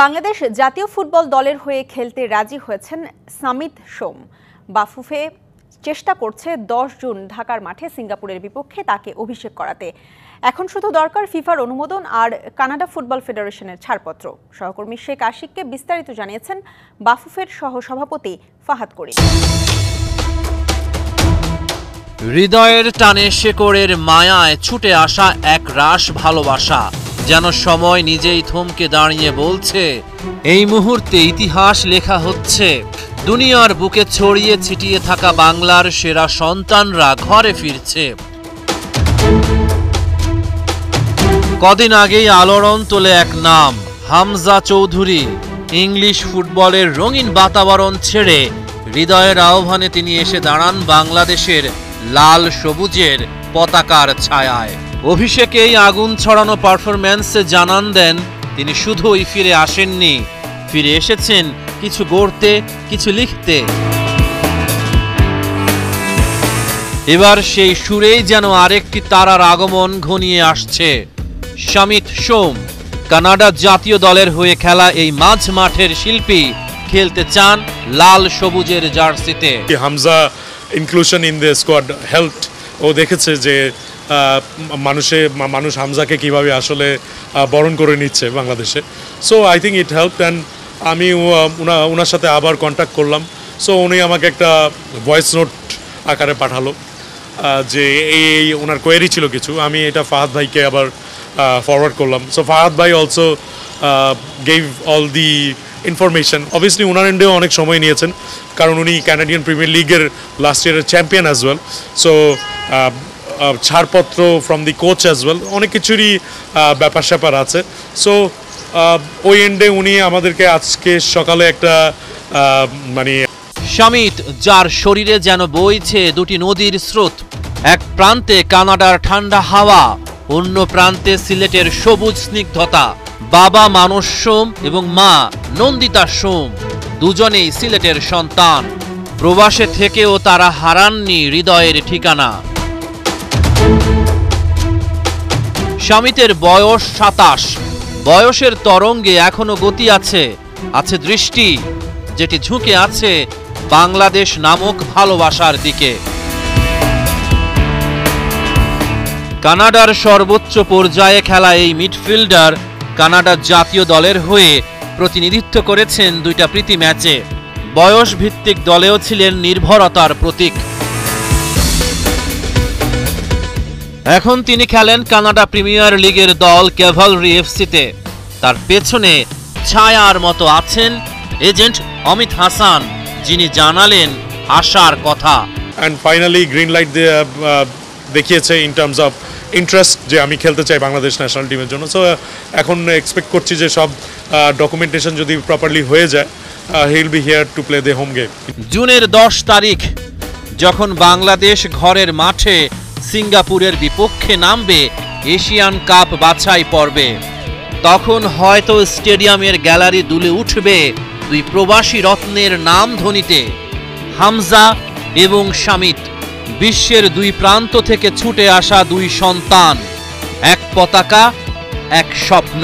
বাংলাদেশ জাতীয় ফুটবল দলের হয়ে খেলতে রাজি হয়েছেন সামিত সোম। বাফুফে চেষ্টা করছে 10 জুন ঢাকার মাঠে সিঙ্গাপুরের বিপক্ষে তাকে অভিষেক করাতে। এখন শুধু দরকার ফিফার অনুমোদন আর কানাডা ফুটবল ফেডারেশনের ছাড়পত্র। সহকর্মী শেখ আশিককে বিস্তারিত জানিয়েছেন বাফুফের সহসভাপতি ফাহাদ করিম। হৃদয়ের টানে শেকড়ের মায়ায় ছুটে আসা এক রাশ ভালোবাসা, যেন সময় নিজেই থমকে দাঁড়িয়ে বলছে এই মুহূর্তে ইতিহাস লেখা হচ্ছে। দুনিয়ার বুকে ছড়িয়ে ছিটিয়ে থাকা বাংলার সেরা সন্তানরা ঘরে ফিরছে। কদিন আগেই আলোড়ন তোলে এক নাম, হামজা চৌধুরী। ইংলিশ ফুটবলের রঙিন বাতাবরণ ছেড়ে হৃদয়ের আহ্বানে তিনি এসে দাঁড়ান বাংলাদেশের লাল সবুজের পতাকার ছায়ায়। অভিষেকেই আগুন ছড়ানো পারফরম্যান্সে জানান দেন তিনি শুধুই ফিরে আসেননি, ফিরে এসেছেন কিছু গড়তে, কিছু লিখতে। এবার সেই সুরেই যেন আরেকটি তারার আগমন ঘনিয়ে আসছে। সামিত সোম কানাডা জাতীয় দলের হয়ে খেলা এই মাঝ মাঠের শিল্পী খেলতে চান লাল সবুজের জার্সিতে। Hamza inclusion in the squad helped. ও দেখেছে যে মানুষ হামজাকে কিভাবে আসলে বরণ করে নিচ্ছে বাংলাদেশে। So I think it help. And আমি ওনার সাথে আবার কন্ট্যাক্ট করলাম। সো উনি আমাকে একটা ভয়েস নোট আকারে পাঠালো যে এই ওনার কোয়েরি ছিল কিছু। আমি এটা ফাহাদ ভাইকে আবার ফরওয়ার্ড করলাম। সো ফাহাদ ভাই also gave all the information. Obviously ওনার এন্ডেও অনেক সময় নিয়েছেন, কারণ উনি ক্যানাডিয়ান প্রিমিয়ার লিগের লাস্ট ইয়ারের চ্যাম্পিয়ন অ্যাজ ওয়েল। সো ছাড়পত্র from the coach as well, অনেক কিছুরই ব্যাপার স্যাপার আছে। সো ওই এন্ডে উনি আমাদেরকে আজকে সকালে একটা সামিত, যার শরীরে যেন বইছে দুটি নদীর স্রোত। এক প্রান্তে কানাডার ঠান্ডা হাওয়া, অন্য প্রান্তে সিলেটের সবুজ স্নিগ্ধতা। বাবা মানস সোম এবং মা নন্দিতা সোম দুজনেই সিলেটের সন্তান। প্রবাসে থেকেও তারা হারাননি হৃদয়ের ঠিকানা। সামিতের বয়স 27। বয়সের তরঙ্গে এখনো গতি আছে, আছে দৃষ্টি, যেটি ঝুঁকে আছে বাংলাদেশ নামক ভালোবাসার দিকে। কানাডার সর্বোচ্চ পর্যায়ে খেলা এই মিডফিল্ডার কানাডা জাতীয় দলের হয়ে প্রতিনিধিত্ব করেছেন 2টা প্রীতি ম্যাচে। বয়স ভিত্তিক দলেও ছিলেন নির্ভরতার প্রতীক। এখন তিনি খেলেন কানাডা প্রিমিয়ার লিগের দল ক্যাভালরি এফসিতে। তার পেছনে ছায়ার মতো আছেন এজেন্ট অমিত হাসান, যিনি জানালেন আশার কথা। অ্যান্ড ফাইনালি গ্রিন লাইট দেখিয়েছে ইন টার্মস অফ ইন্টারেস্ট যে আমি খেলতে চাই বাংলাদেশ ন্যাশনাল টিমের জন্য। সো এখন এক্সপেক্ট করছি যে সব ডকুমেন্টেশন যদি প্রপারলি হয়ে যায়, he will be here to play the home game. জুনের 10 তারিখ যখন বাংলাদেশ ঘরের মাঠে সিঙ্গাপুরের বিপক্ষে নামবে এশিয়ান কাপ বাছাই পর্বে, তখন হয়তো স্টেডিয়ামের গ্যালারি দুলে উঠবে দুই প্রবাসী রত্নের নাম ধ্বনিতে, হামজা এবং সামিত। বিশ্বের দুই প্রান্ত থেকে ছুটে আসা দুই সন্তান, এক পতাকা, এক স্বপ্ন।